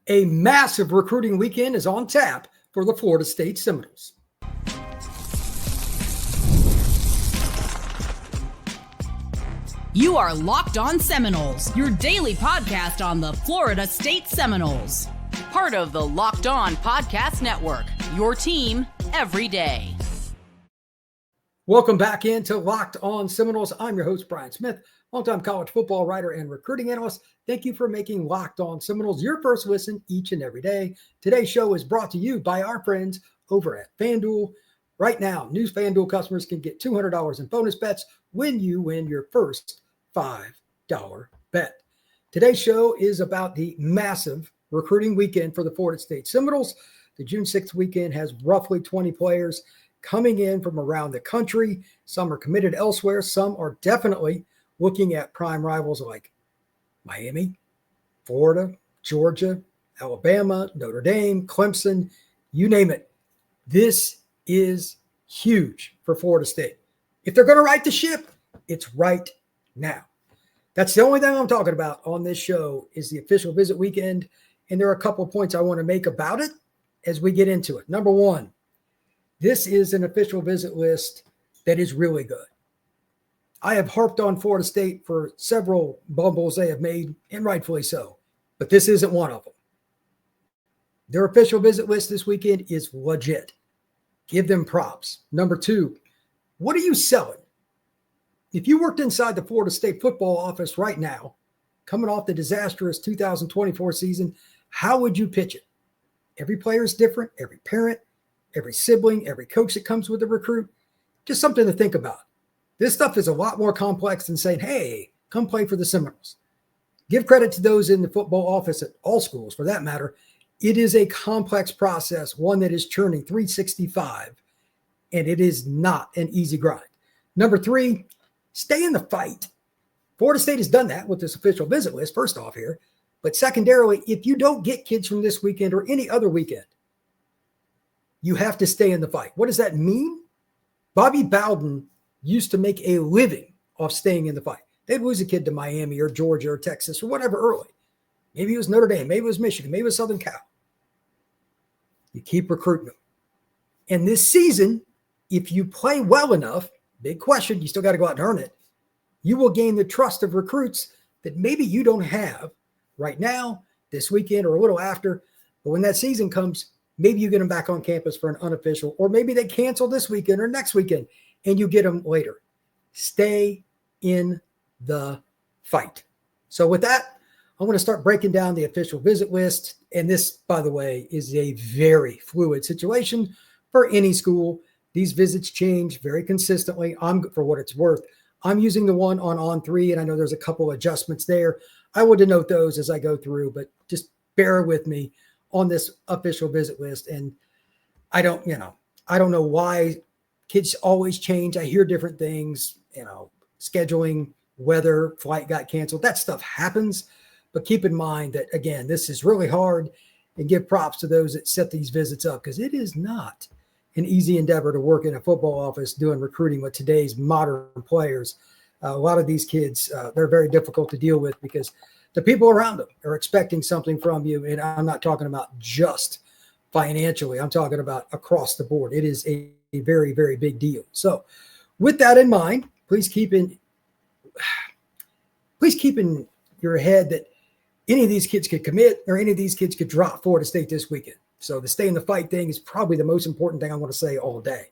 A massive recruiting weekend is on tap for the Florida State Seminoles. You are Locked On Seminoles, your daily podcast on the Florida State Seminoles. Part of the Locked On Podcast Network, your team every day. Welcome back into Locked On Seminoles. I'm your host, Brian Smith, longtime college football writer and recruiting analyst. Thank you for making Locked On Seminoles your first listen each and every day. Today's show is brought to you by our friends over at FanDuel. Right now, new FanDuel customers can get $200 in bonus bets when you win your first $5 bet. Today's show is about the massive recruiting weekend for the Florida State Seminoles. The June 6th weekend has roughly 20 players coming in from around the country. Some are committed elsewhere. Some are definitely looking at prime rivals like Miami, Florida, Georgia, Alabama, Notre Dame, Clemson, you name it. This is huge for Florida State. If they're going to right the ship, it's right now. That's the only thing I'm talking about on this show is the official visit weekend. And there are a couple of points I want to make about it as we get into it. Number one, this is an official visit list that is really good. I have harped on Florida State for several bumbles they have made, and rightfully so. But this isn't one of them. Their official visit list this weekend is legit. Give them props. Number two, what are you selling? If you worked inside the Florida State football office right now, coming off the disastrous 2024 season, how would you pitch it? Every player is different, every parent, every sibling, every coach that comes with a recruit. Just something to think about. This stuff is a lot more complex than saying, hey, come play for the Seminoles. Give credit to those in the football office at all schools, for that matter. It is a complex process, one that is churning 365, and it is not an easy grind. Number three, stay in the fight. Florida State has done that with this official visit list, first off here. But secondarily, if you don't get kids from this weekend or any other weekend, you have to stay in the fight. What does that mean? Bobby Bowden used to make a living off staying in the fight. They'd lose a kid to Miami or Georgia or Texas or whatever early. Maybe it was Notre Dame. Maybe it was Michigan. Maybe it was Southern Cal. You keep recruiting them. And this season, if you play well enough, big question, you still got to go out and earn it, you will gain the trust of recruits that maybe you don't have right now, this weekend, or a little after. But when that season comes, maybe you get them back on campus for an unofficial, or maybe they cancel this weekend or next weekend, and you get them later. Stay in the fight. So with that, I'm going to start breaking down the official visit list. And this, by the way, is a very fluid situation for any school. These visits change very consistently. For what it's worth, I'm using the one on On3, and I know there's a couple adjustments there. I will denote those as I go through, but just bear with me on this official visit list. And I don't know why kids always change. I hear different things, scheduling, weather, flight got canceled. That stuff happens. But keep in mind that, again, this is really hard, and give props to those that set these visits up, because it is not an easy endeavor to work in a football office doing recruiting with today's modern players. A lot of these kids, they're very difficult to deal with because the people around them are expecting something from you. And I'm not talking about just financially. I'm talking about across the board. It is a very, very big deal. So with that in mind, please keep in your head that any of these kids could commit or any of these kids could drop Florida State this weekend. So the stay in the fight thing is probably the most important thing I want to say all day.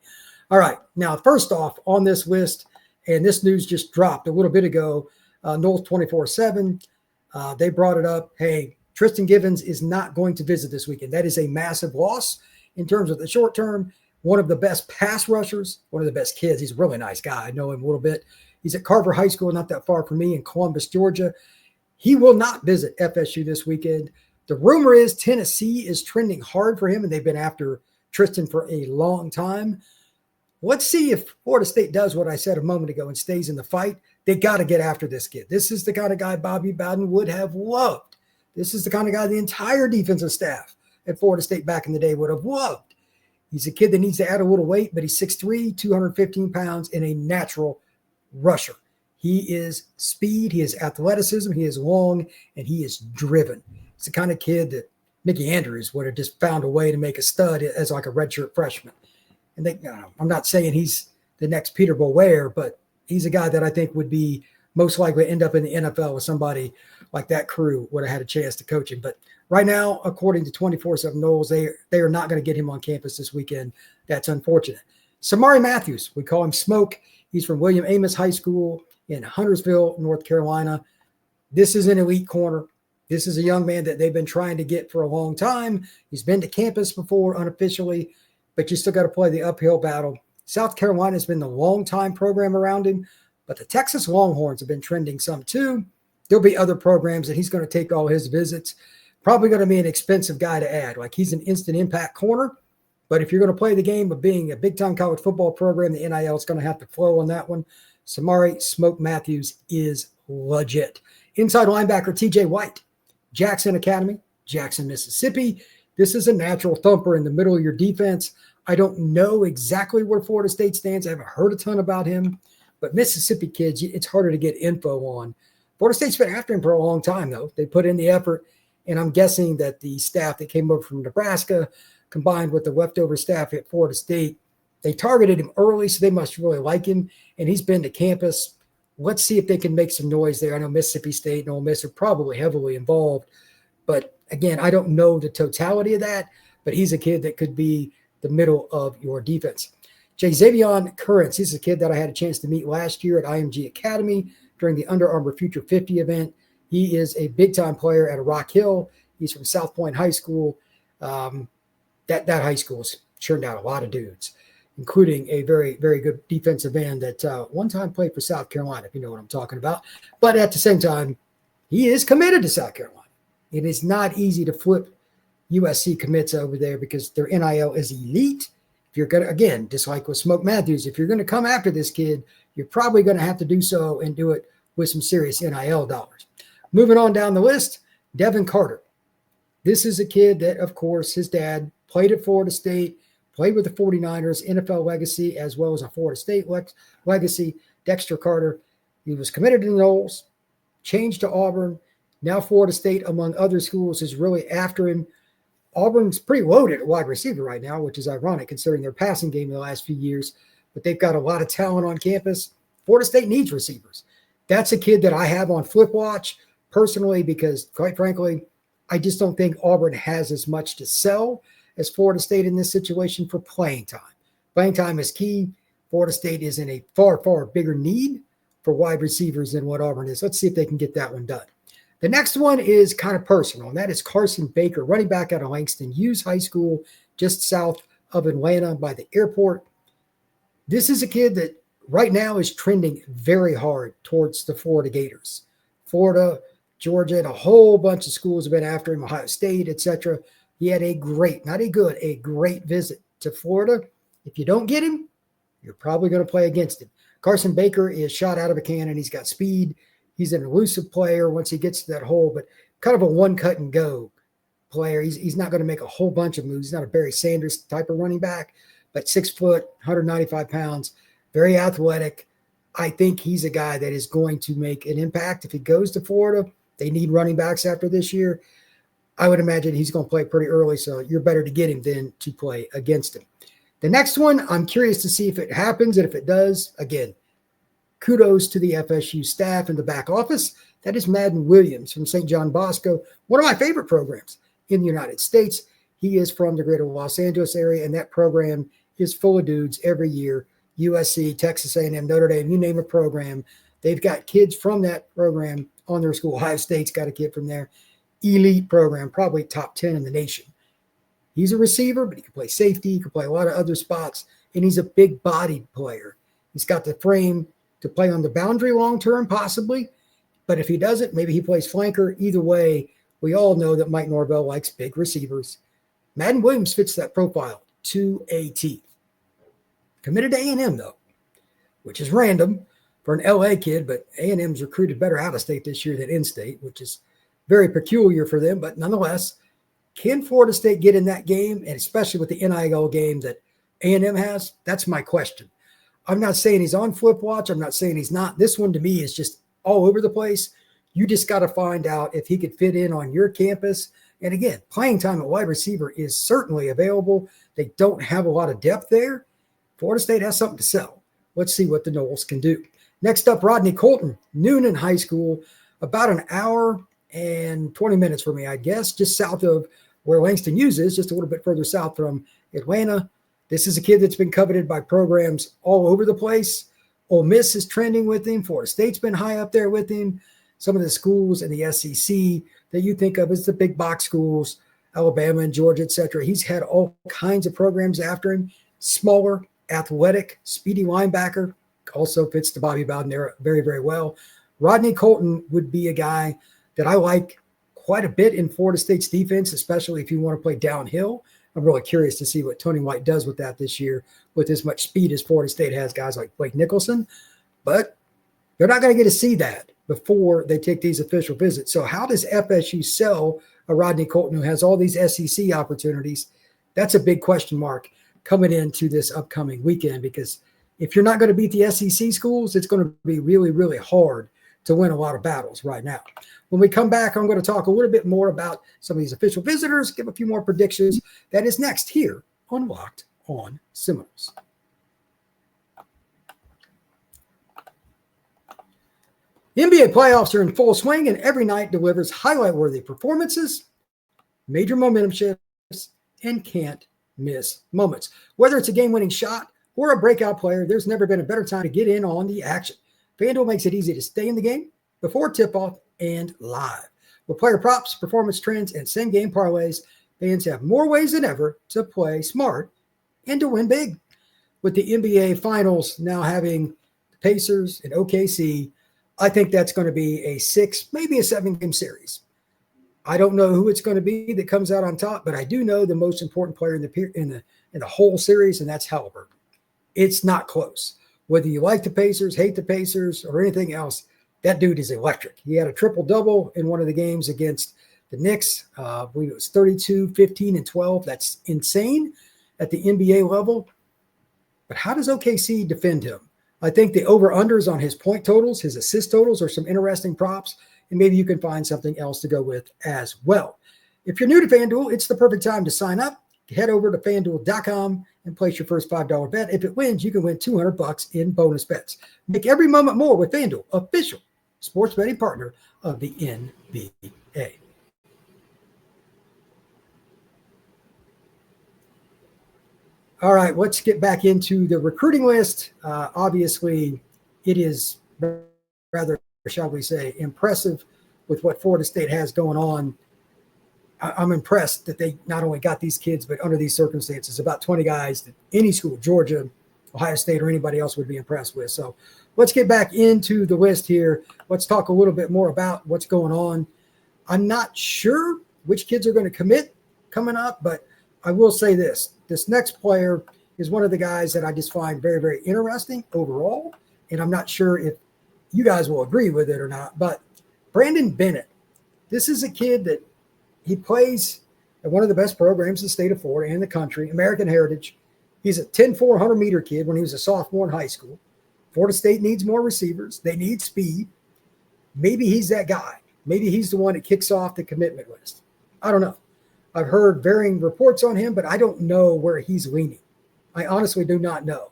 All right. Now, first off on this list, and this news just dropped a little bit ago, Noles 24/7, they brought it up. Hey, Tristan Givens is not going to visit this weekend. That is a massive loss in terms of the short term. One of the best pass rushers, one of the best kids. He's a really nice guy. I know him a little bit. He's at Carver High School, not that far from me, in Columbus, Georgia. He will not visit FSU this weekend. The rumor is Tennessee is trending hard for him, and they've been after Tristan for a long time. Let's see if Florida State does what I said a moment ago and stays in the fight. They got to get after this kid. This is the kind of guy Bobby Bowden would have loved. This is the kind of guy the entire defensive staff at Florida State back in the day would have loved. He's a kid that needs to add a little weight, but he's 6'3", 215 pounds, and a natural rusher. He is speed, he is athleticism, he is long, and he is driven. It's the kind of kid that Mickey Andrews would have just found a way to make a stud as like a redshirt freshman. And I'm not saying he's the next Peter Boulware, but he's a guy that I think would be most likely to end up in the NFL with somebody like that crew would have had a chance to coach him. But right now, according to 24/7 Noles, they are not going to get him on campus this weekend. That's unfortunate. Samari Matthews, we call him Smoke. He's from William Amos High School in Huntersville, North Carolina. This is an elite corner. This is a young man that they've been trying to get for a long time. He's been to campus before unofficially, but you still got to play the uphill battle. South Carolina has been the long-time program around him, but the Texas Longhorns have been trending some too. There'll be other programs that he's going to take all his visits. Probably going to be an expensive guy to add. Like, he's an instant impact corner, but if you're going to play the game of being a big-time college football program, the NIL is going to have to flow on that one. Samari Smoke Matthews is legit. Inside linebacker TJ White, Jackson Academy, Jackson, Mississippi. This is a natural thumper in the middle of your defense. I don't know exactly where Florida State stands. I haven't heard a ton about him, but Mississippi kids, it's harder to get info on. Florida State's been after him for a long time, though. They put in the effort, and I'm guessing that the staff that came over from Nebraska combined with the leftover staff at Florida State, they targeted him early, so they must really like him, and he's been to campus. Let's see if they can make some noise there. I know Mississippi State and Ole Miss are probably heavily involved, but again, I don't know the totality of that, but he's a kid that could be the middle of your defense. Xavion Currents, he's a kid that I had a chance to meet last year at IMG Academy during the Under Armour Future 50 event. He is a big-time player at Rock Hill. He's from South Point High School. That high school's churned out a lot of dudes, including a very, very good defensive end that one time played for South Carolina, if you know what I'm talking about. But at the same time, he is committed to South Carolina. It is not easy to flip USC commits over there because their NIL is elite. If you're going to, again, just like with Smoke Matthews, if you're going to come after this kid, you're probably going to have to do so and do it with some serious NIL dollars. Moving on down the list, Devin Carter. This is a kid that, of course, his dad played at Florida State, played with the 49ers, NFL legacy, as well as a Florida State legacy. Dexter Carter, he was committed to the Noles, changed to Auburn. Now Florida State, among other schools, is really after him. Auburn's pretty loaded at wide receiver right now, which is ironic considering their passing game in the last few years, but they've got a lot of talent on campus. Florida State needs receivers. That's a kid that I have on Flip Watch personally because, quite frankly, I just don't think Auburn has as much to sell as Florida State in this situation for playing time. Playing time is key. Florida State is in a far, far bigger need for wide receivers than what Auburn is. Let's see if they can get that one done. The next one is kind of personal, and that is Carson Baker, running back out of Langston Hughes High School, just south of Atlanta by the airport. This is a kid that right now is trending very hard towards the Florida Gators. Florida, Georgia, and a whole bunch of schools have been after him, Ohio State, etc. He had a great, not a good, a great visit to Florida. If you don't get him, you're probably going to play against him. Carson Baker is shot out of a cannon. He's got speed. He's an elusive player once he gets to that hole, but kind of a one-cut-and-go player. He's not going to make a whole bunch of moves. He's not a Barry Sanders type of running back, but 6 foot, 195 pounds, very athletic. I think he's a guy that is going to make an impact. If he goes to Florida, they need running backs after this year. I would imagine he's going to play pretty early, so you're better to get him than to play against him. The next one, I'm curious to see if it happens, and if it does, again, kudos to the FSU staff and the back office. That is Madden Williams from St. John Bosco, one of my favorite programs in the United States. He is from the greater Los Angeles area, and that program is full of dudes every year. USC, Texas A&M, Notre Dame, you name a program. They've got kids from that program on their school. Ohio State's got a kid from there. Elite program, probably top 10 in the nation. He's a receiver, but he can play safety. He can play a lot of other spots, and he's a big-bodied player. He's got the frame to play on the boundary long-term, possibly. But if he doesn't, maybe he plays flanker. Either way, we all know that Mike Norvell likes big receivers. Madden Williams fits that profile to a T. Committed to A&M, though, which is random for an LA kid, but A&M's recruited better out of state this year than in-state, which is very peculiar for them. But nonetheless, can Florida State get in that game, and especially with the NIL game that A&M has? That's my question. I'm not saying he's on Flip Watch. I'm not saying he's not. This one to me is just all over the place. You just got to find out if he could fit in on your campus And again, playing time at wide receiver is certainly available. They don't have a lot of depth there. Florida State has something to sell. Let's see what the Noles can do. Next up, Rodney Colton, Noonan High School, about an hour and 20 minutes for me, I guess, just south of where Langston Hughes is, just a little bit further south from Atlanta. This is a kid that's been coveted by programs all over the place. Ole Miss is trending with him. Florida State's been high up there with him. Some of the schools in the SEC that you think of as the big box schools, Alabama and Georgia, et cetera. He's had all kinds of programs after him. Smaller, athletic, speedy linebacker. Also fits the Bobby Bowden era very, very well. Rodney Colton would be a guy that I like quite a bit in Florida State's defense, especially if you want to play downhill. I'm really curious to see what Tony White does with that this year with as much speed as Florida State has guys like Blake Nicholson. But they're not going to get to see that before they take these official visits. So how does FSU sell a Rodney Colton who has all these SEC opportunities? That's a big question mark coming into this upcoming weekend, because if you're not going to beat the SEC schools, it's going to be really, really hard to win a lot of battles right now. When we come back, I'm going to talk a little bit more about some of these official visitors, give a few more predictions. That is next here on Locked On Seminoles. The NBA playoffs are in full swing, and every night delivers highlight-worthy performances, major momentum shifts, and can't-miss moments. Whether it's a game-winning shot or a breakout player, there's never been a better time to get in on the action. FanDuel makes it easy to stay in the game before tip-off and live. With player props, performance trends, and same-game parlays, fans have more ways than ever to play smart and to win big. With the NBA Finals now having the Pacers and OKC, I think that's going to be a 6, maybe a 7-game series. I don't know who it's going to be that comes out on top, but I do know the most important player in the whole series, and that's Halliburton. It's not close. Whether you like the Pacers, hate the Pacers, or anything else, that dude is electric. He had a triple-double in one of the games against the Knicks. I believe it was 32, 15, and 12. That's insane at the NBA level. But how does OKC defend him? I think the over-unders on his point totals, his assist totals are some interesting props, and maybe you can find something else to go with as well. If you're new to FanDuel, it's the perfect time to sign up. Head over to FanDuel.com and place your first $5 bet. If it wins, you can win $200 in bonus bets. Make every moment more with FanDuel, official sports betting partner of the NBA. All right, let's get back into the recruiting list. Obviously, it is rather, shall we say, impressive with what Florida State has going on. I'm impressed that they not only got these kids, but under these circumstances, about 20 guys that any school, Georgia, Ohio State, or anybody else would be impressed with. So let's get back into the list here. Let's talk a little bit more about what's going on. I'm not sure which kids are going to commit coming up, but I will say this. This next player is one of the guys that I just find very, very interesting overall, and I'm not sure if you guys will agree with it or not, but Brandon Bennett, this is a kid that he plays at one of the best programs in the state of Florida and the country, American Heritage. He's a 10'4", 100-meter kid when he was a sophomore in high school. Florida State needs more receivers. They need speed. Maybe he's that guy. Maybe he's the one that kicks off the commitment list. I don't know. I've heard varying reports on him, but I don't know where he's leaning. I honestly do not know.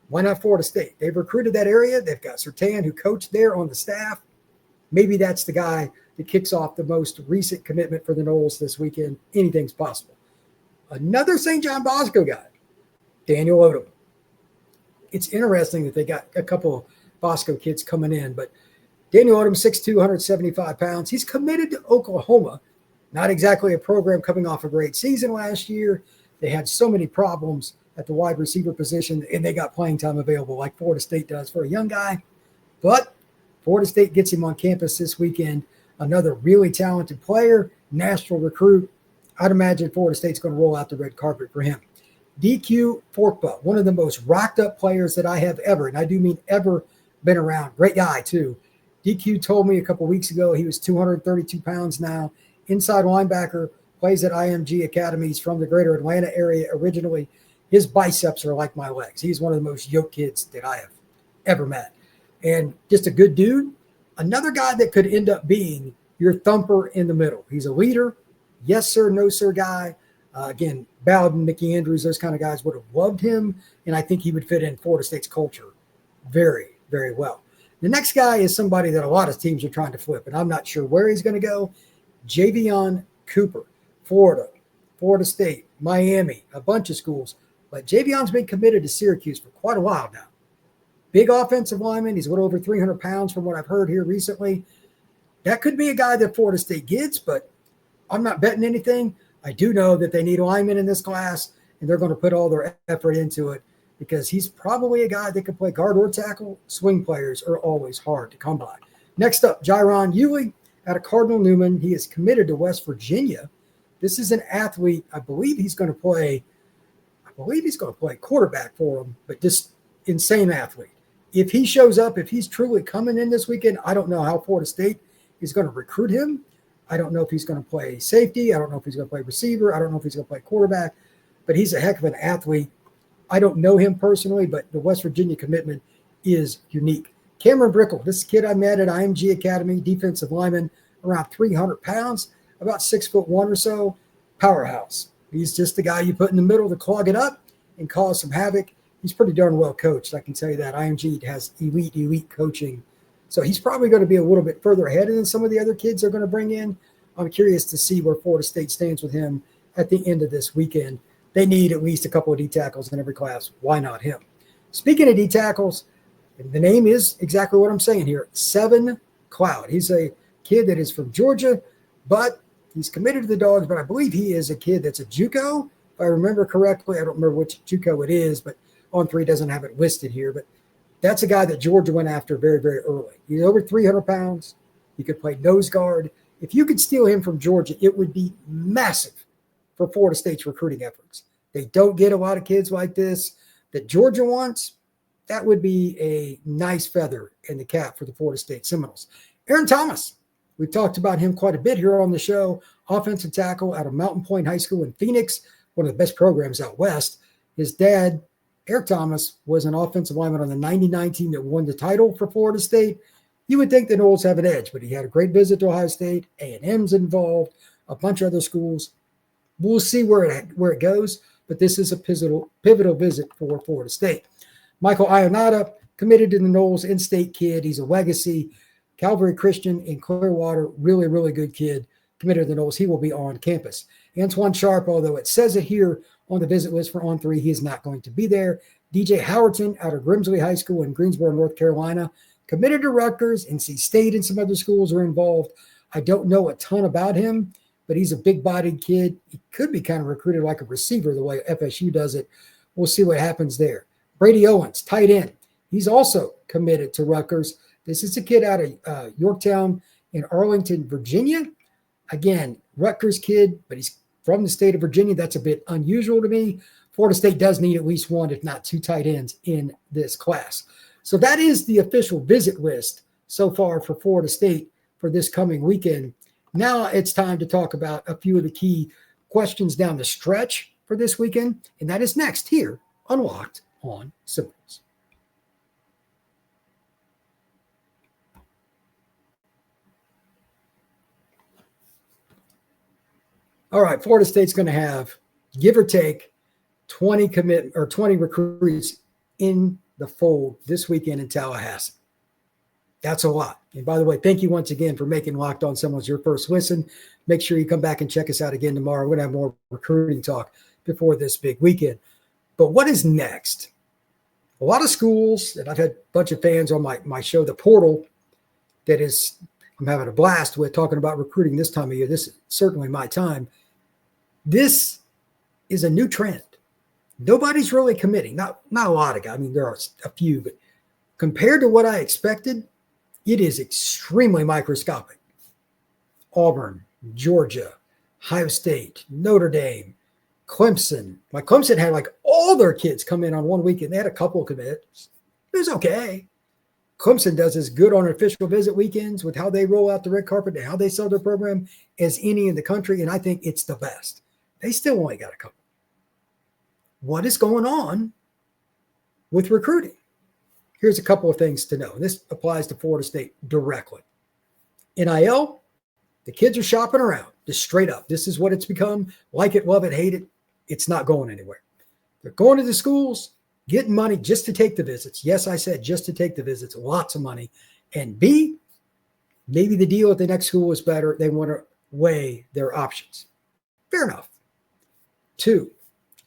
Why not Florida State? They've recruited that area. They've got Surtain, who coached there on the staff. Maybe that's the guy that kicks off the most recent commitment for the Noles this weekend. Anything's possible. Another St. John Bosco guy, Daniel Odom. It's interesting that they got a couple of Bosco kids coming in, but Daniel Odom, 6'2", 175 pounds. He's committed to Oklahoma. Not exactly a program coming off a great season last year. They had so many problems at the wide receiver position, and they got playing time available like Florida State does for a young guy. But Florida State gets him on campus this weekend. Another really talented player, national recruit. I'd imagine Florida State's going to roll out the red carpet for him. DQ Forkbutt, one of the most rocked up players that I have ever, and I do mean ever, been around. Great guy, too. DQ told me a couple weeks ago he was 232 pounds now. Inside linebacker, plays at IMG Academies from the greater Atlanta area originally. His biceps are like my legs. He's one of the most yoked kids that I have ever met. And just a good dude. Another guy that could end up being your thumper in the middle. He's a leader. Yes, sir, no, sir guy. Again, Bowden, Mickey Andrews, those kind of guys would have loved him, and I think he would fit in Florida State's culture very, very well. The next guy is somebody that a lot of teams are trying to flip, and I'm not sure where he's going to go. Javion Cooper, Florida State, Miami, a bunch of schools. But Javion's been committed to Syracuse for quite a while now. Big offensive lineman. He's a little over 300 pounds from what I've heard here recently. That could be a guy that Florida State gets, but I'm not betting anything. I do know that they need linemen in this class, and they're going to put all their effort into it because he's probably a guy that can play guard or tackle. Swing players are always hard to come by. Next up, Jaron Yulee out of Cardinal Newman. He is committed to West Virginia. This is an athlete. I believe he's going to play quarterback for him, but just insane athlete. If he shows up, if he's truly coming in this weekend, I don't know how Florida State is going to recruit him. I don't know if he's going to play safety. I don't know if he's going to play receiver. I don't know if he's going to play quarterback, but he's a heck of an athlete. I don't know him personally, but the West Virginia commitment is unique. Cameron Brickle, this kid I met at IMG Academy, defensive lineman, around 300 pounds, about 6'1" or so, powerhouse. He's just the guy you put in the middle to clog it up and cause some havoc. He's pretty darn well coached. I can tell you that. IMG has elite coaching. So he's probably going to be a little bit further ahead than some of the other kids they're going to bring in. I'm curious to see where Florida State stands with him at the end of this weekend. They need at least a couple of D tackles in every class. Why not him? Speaking of D tackles, the name is exactly what I'm saying here, Seven Cloud. He's a kid that is from Georgia, but he's committed to the Dogs, but I believe he is a kid that's a JUCO. If I remember correctly, I don't remember which JUCO it is, but On3 doesn't have it listed here. But that's a guy that Georgia went after very, very early. He's over 300 pounds. He could play nose guard. If you could steal him from Georgia, it would be massive for Florida State's recruiting efforts. They don't get a lot of kids like this that Georgia wants. That would be a nice feather in the cap for the Florida State Seminoles. Aaron Thomas, we've talked about him quite a bit here on the show. Offensive tackle out of Mountain Point High School in Phoenix, one of the best programs out west. His dad, Eric Thomas, was an offensive lineman on the 99 team that won the title for Florida State. You would think the Noles have an edge, but he had a great visit to Ohio State. A&M's involved, a bunch of other schools. We'll see where it goes, but this is a pivotal visit for Florida State. Michael Ionata, committed to the Noles, in-state kid. He's a legacy. Calvary Christian in Clearwater, really, really good kid, committed to the Noles. He will be on campus. Antoine Sharp, although it says it here on the visit list for On3, he is not going to be there. DJ Howerton out of Grimsley High School in Greensboro, North Carolina, committed to Rutgers. NC State and some other schools are involved. I don't know a ton about him, but he's a big-bodied kid. He could be kind of recruited like a receiver the way FSU does it. We'll see what happens there. Brady Owens, tight end. He's also committed to Rutgers. This is a kid out of Yorktown in Arlington, Virginia. Again, Rutgers kid, but he's from the state of Virginia. That's a bit unusual to me. Florida State does need at least one, if not two tight ends in this class. So that is the official visit list so far for Florida State for this coming weekend. Now it's time to talk about a few of the key questions down the stretch for this weekend, and that is next here on Locked On Seminoles. All right, Florida State's going to have, give or take, 20 recruits in the fold this weekend in Tallahassee. That's a lot. And by the way, thank you once again for making Locked On Seminoles your first listen. Make sure you come back and check us out again tomorrow. We're going to have more recruiting talk before this big weekend. But what is next? A lot of schools, and I've had a bunch of fans on my show, The Portal, that is, I'm having a blast with talking about recruiting this time of year. This is certainly my time. This is a new trend. Nobody's really committing. Not a lot of guys. I mean, there are a few, but compared to what I expected, it is extremely microscopic. Auburn, Georgia, Ohio State, Notre Dame, Clemson. Like Clemson had like all their kids come in on one weekend. They had a couple of commits. It was okay. Clemson does as good on official visit weekends with how they roll out the red carpet and how they sell their program as any in the country, and I think it's the best. They still only got a couple. What is going on with recruiting? Here's a couple of things to know. This applies to Florida State directly. NIL, The kids are shopping around, just straight up. This is what it's become. Like it, love it, hate it. It's not going anywhere. They're going to the schools, getting money just to take the visits. Yes, I said just to take the visits, lots of money. And B, maybe the deal at the next school is better. They want to weigh their options. Fair enough. 2,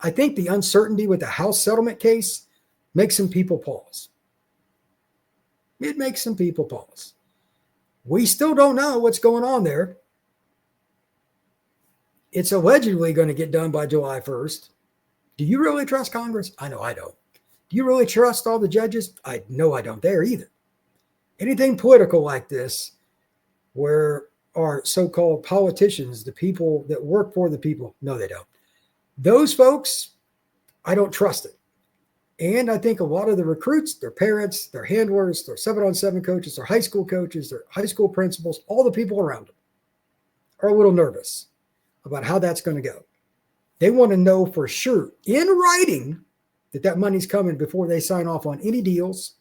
I think the uncertainty with the house settlement case makes some people pause. It makes some people pause. We still don't know what's going on there. It's allegedly going to get done by July 1st. Do you really trust Congress? I know I don't. Do you really trust all the judges? I know I don't there either. Anything political like this, where our so-called politicians, the people that work for the people, no, they don't. Those folks, I don't trust it. And I think a lot of the recruits, their parents, their handlers, their 7-on-7 coaches, their high school coaches, their high school principals, all the people around them are a little nervous about how that's going to go. They want to know for sure in writing that money's coming before they sign off on any deals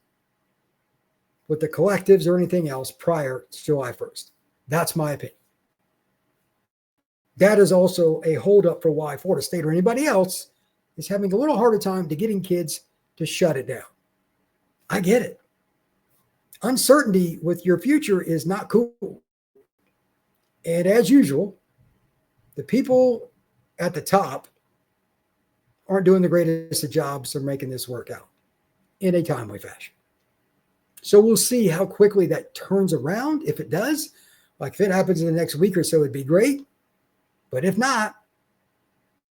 with the collectives or anything else prior to July 1st. That's my opinion. That is also a holdup for why Florida State or anybody else is having a little harder time to getting kids to shut it down. I get it. Uncertainty with your future is not cool. And as usual, the people at the top aren't doing the greatest of jobs of making this work out in a timely fashion. So we'll see how quickly that turns around. If it does, like if it happens in the next week or so, it'd be great. But if not,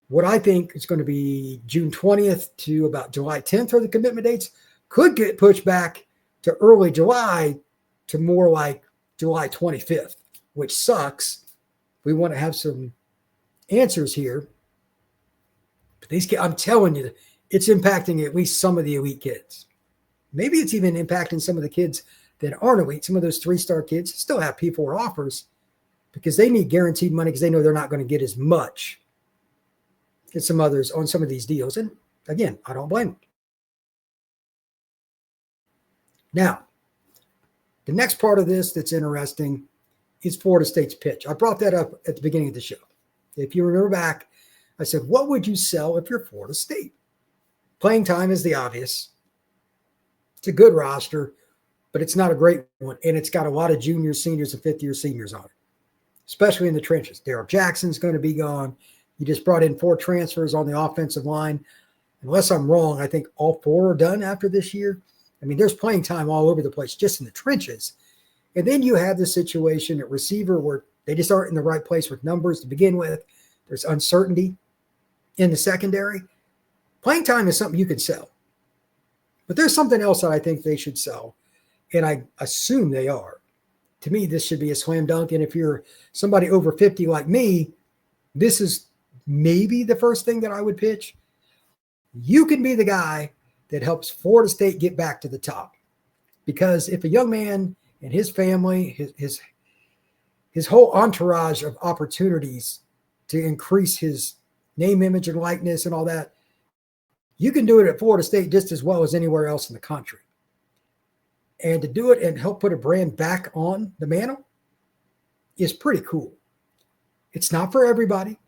what I think is going to be June 20th to about July 10th are the commitment dates, could get pushed back to early July to more like July 25th, which sucks. We want to have some answers here. But these kids, I'm telling you, it's impacting at least some of the elite kids. Maybe it's even impacting some of the kids that aren't elite. Some of those 3-star kids still have P4 offers because they need guaranteed money because they know they're not going to get as much as some others on some of these deals. And again, I don't blame them. Now, the next part of this that's interesting is Florida State's pitch. I brought that up at the beginning of the show. If you remember back, I said, what would you sell if you're Florida State? Playing time is the obvious. It's a good roster, but it's not a great one. And it's got a lot of juniors, seniors, and fifth-year seniors on it, especially in the trenches. Daryl Jackson's going to be gone. You just brought in 4 transfers on the offensive line. Unless I'm wrong, I think all 4 are done after this year. I mean, there's playing time all over the place, just in the trenches. And then you have the situation at receiver where they just aren't in the right place with numbers to begin with. There's uncertainty in the secondary. Playing time is something you can sell. But there's something else that I think they should sell, and I assume they are. To me, this should be a slam dunk. And if you're somebody over 50 like me, this is maybe the first thing that I would pitch. You can be the guy that helps Florida State get back to the top. Because if a young man and his family, his whole entourage of opportunities to increase his name, image, and likeness and all that, you can do it at Florida State just as well as anywhere else in the country. And to do it and help put a brand back on the mantle is pretty cool. It's not for everybody.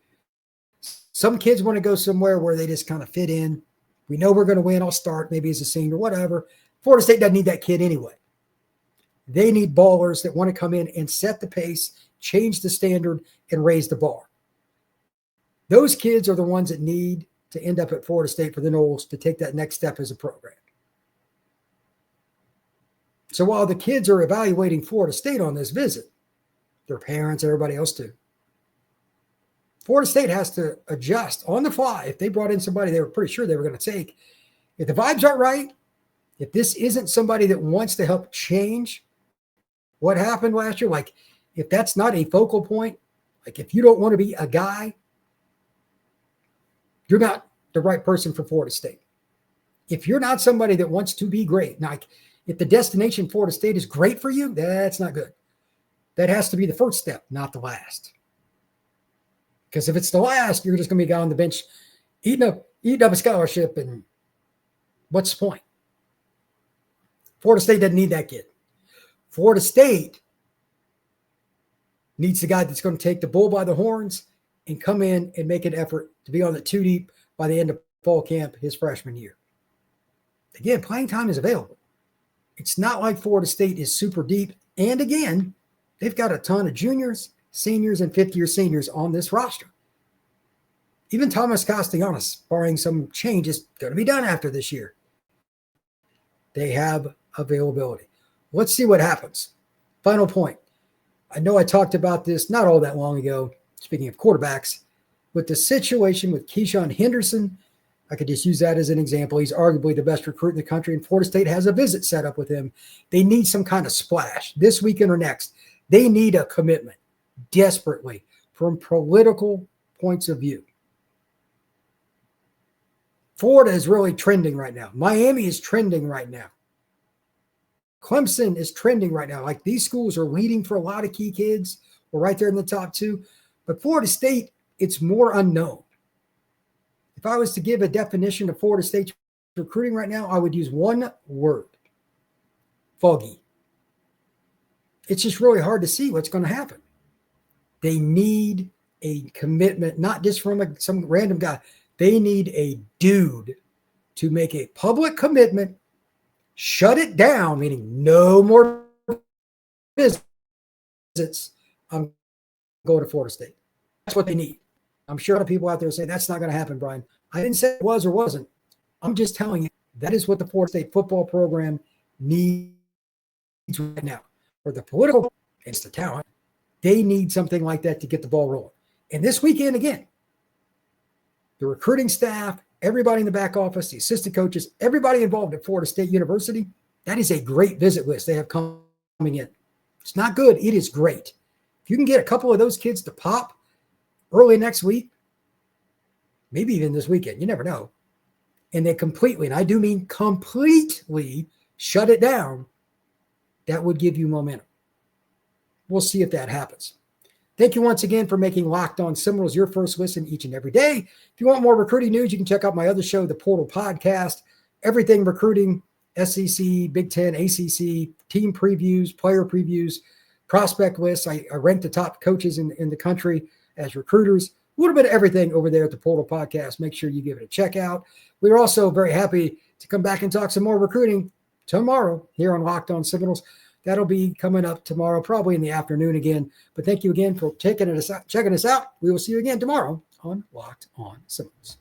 Some kids want to go somewhere where they just kind of fit in. We know we're going to win. I'll start maybe as a senior, whatever. Florida State doesn't need that kid anyway. They need ballers that want to come in and set the pace, change the standard, and raise the bar. Those kids are the ones that need to end up at Florida State for the Noles to take that next step as a program. So while the kids are evaluating Florida State on this visit, their parents, everybody else too, Florida State has to adjust on the fly. If they brought in somebody they were pretty sure they were going to take, if the vibes aren't right, if this isn't somebody that wants to help change what happened last year, like if that's not a focal point, like if you don't want to be a guy, you're not the right person for Florida State. If you're not somebody that wants to be great, like if the destination Florida State is great for you, that's not good. That has to be the first step, not the last. Because if it's the last, you're just going to be a guy on the bench eating up a scholarship, and what's the point? Florida State doesn't need that kid. Florida State needs the guy that's going to take the bull by the horns and come in and make an effort to be on the 2 deep by the end of fall camp his freshman year. Again, playing time is available. It's not like Florida State is super deep. And again, they've got a ton of juniors, seniors, and fifth-year seniors on this roster. Even Thomas Castellanos, barring some change, is going to be done after this year. They have availability. Let's see what happens. Final point. I know I talked about this not all that long ago, speaking of quarterbacks, with the situation with Keyshawn Henderson. I could just use that as an example. He's arguably the best recruit in the country, and Florida State has a visit set up with him. They need some kind of splash this weekend or next. They need a commitment desperately from political points of view. Florida is really trending right now. Miami is trending right now. Clemson is trending right now. Like, these schools are leading for a lot of key kids. We're right there in the top 2. But Florida State, it's more unknown. If I was to give a definition of Florida State's recruiting right now, I would use one word: foggy. It's just really hard to see what's going to happen. They need a commitment, not just from some random guy. They need a dude to make a public commitment, shut it down, meaning no more visits. I'm going to Florida State. That's what they need. I'm sure a lot of people out there say that's not going to happen, Brian. I didn't say it was or wasn't. I'm just telling you that is what the Florida State football program needs right now. For the political, it's the talent. They need something like that to get the ball rolling. And this weekend, again, the recruiting staff, everybody in the back office, the assistant coaches, everybody involved at Florida State University, that is a great visit list they have coming in. It's not good. It is great. If you can get a couple of those kids to pop early next week, maybe even this weekend, you never know, and they completely, and I do mean completely, shut it down, that would give you momentum. We'll see if that happens. Thank you once again for making Locked On Seminoles your first listen each and every day. If you want more recruiting news, you can check out my other show, The Portal Podcast. Everything recruiting, SEC, Big Ten, ACC, team previews, player previews, prospect lists. I rank the top coaches in the country as recruiters. A little bit of everything over there at the Portal Podcast. Make sure you give it a check out. We're also very happy to come back and talk some more recruiting tomorrow here on Locked On Seminoles. That'll be coming up tomorrow, probably in the afternoon again. But thank you again for checking us out. We will see you again tomorrow on Locked On Seminoles.